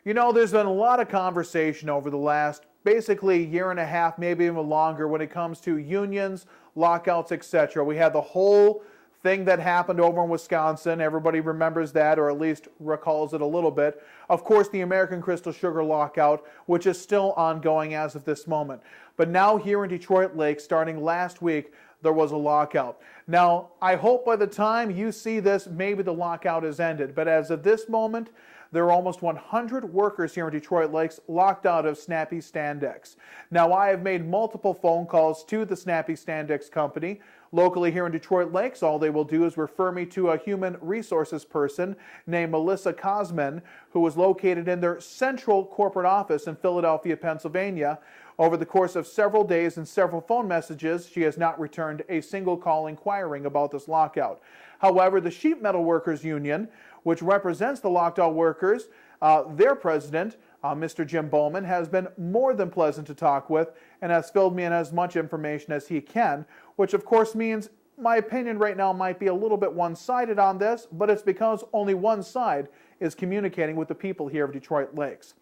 You know, there's been a lot of conversation over the last basically year and a half, maybe even longer, when it comes to unions, lockouts, etc. We had the whole thing that happened over in Wisconsin. Everybody remembers that, or at least recalls it a little bit. Of course, the American Crystal Sugar lockout, which is still ongoing as of this moment. But now here in Detroit Lake, starting last week, there was a lockout. Now, I hope by the time you see this, maybe the lockout is ended. But as of this moment, there are almost 100 workers here in Detroit Lakes locked out of Snappy Standex. Now, I have made multiple phone calls to the Snappy Standex company. Locally here in Detroit Lakes, all they will do is refer me to a human resources person named Melissa Cosman, who is located in their central corporate office in Philadelphia, Pennsylvania. Over the course of several days and several phone messages, she has not returned a single call inquiring about this lockout. However, the Sheet Metal Workers Union, which represents the locked out workers, their president, Mr. Jim Bowman, has been more than pleasant to talk with and has filled me in as much information as he can, which of course means my opinion right now might be a little bit one-sided on this, but it's because only one side is communicating with the people here of Detroit Lakes.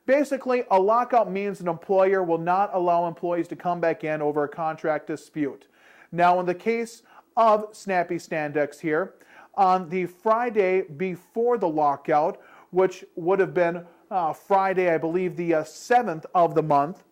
Basically, a lockout means an employer will not allow employees to come back in over a contract dispute. Now, in the case of Snappy Standex here, on the Friday before the lockout, which would have been Friday, I believe the 7th of the month,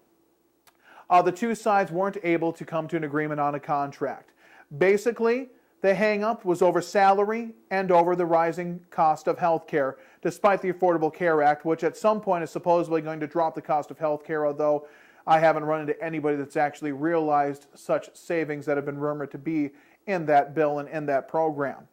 the two sides weren't able to come to an agreement on a contract. Basically, the hang-up was over salary and over the rising cost of health care, despite the Affordable Care Act, which at some point is supposedly going to drop the cost of health care, although I haven't run into anybody that's actually realized such savings that have been rumored to be in that bill and in that program.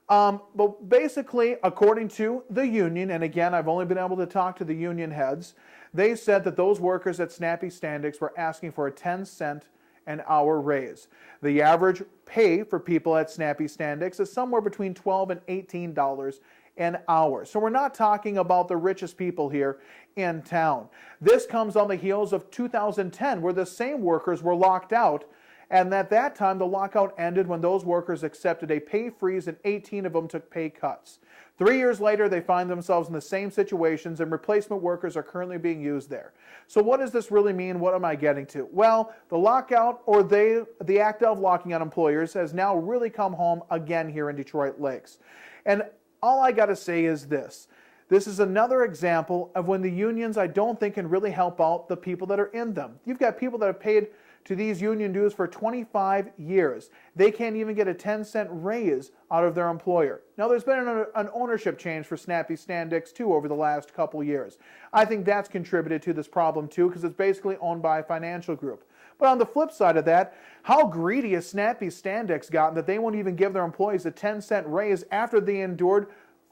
But basically, according to the union, and again, I've only been able to talk to the union heads, they said that those workers at Snappy Standex were asking for a 10-cent an hour raise. The average pay for people at Snappy Standex is somewhere between $12 and $18 an hour. So we're not talking about the richest people here in town. This comes on the heels of 2010, where the same workers were locked out. And at that time, the lockout ended when those workers accepted a pay freeze and 18 of them took pay cuts. 3 years later, they find themselves in the same situations and replacement workers are currently being used there. So what does this really mean? What am I getting to? Well, the lockout, or the act of locking out employers, has now really come home again here in Detroit Lakes. And all I got to say is this. This is another example of when the unions, I don't think, can really help out the people that are in them. You've got people that have paid to these union dues for 25 years. They can't even get a 10-cent raise out of their employer. Now, there's been an ownership change for Snappy Standex, too, over the last couple years. I think that's contributed to this problem, too, because it's basically owned by a financial group. But on the flip side of that, how greedy has Snappy Standex gotten that they won't even give their employees a 10-cent raise after they endured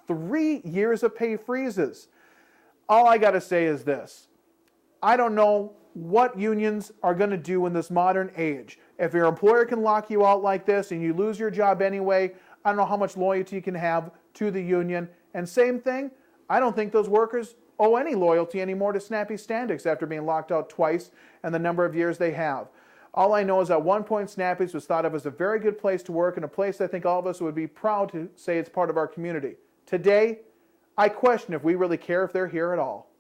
3 years of pay freezes? All I got to say is this. I don't know what unions are going to do in this modern age. If your employer can lock you out like this and you lose your job anyway, I don't know how much loyalty you can have to the union. And same thing, I don't think those workers owe any loyalty anymore to Snappy Standex after being locked out twice and the number of years they have. All I know is at one point Snappy's was thought of as a very good place to work and a place I think all of us would be proud to say it's part of our community. Today, I question if we really care if they're here at all.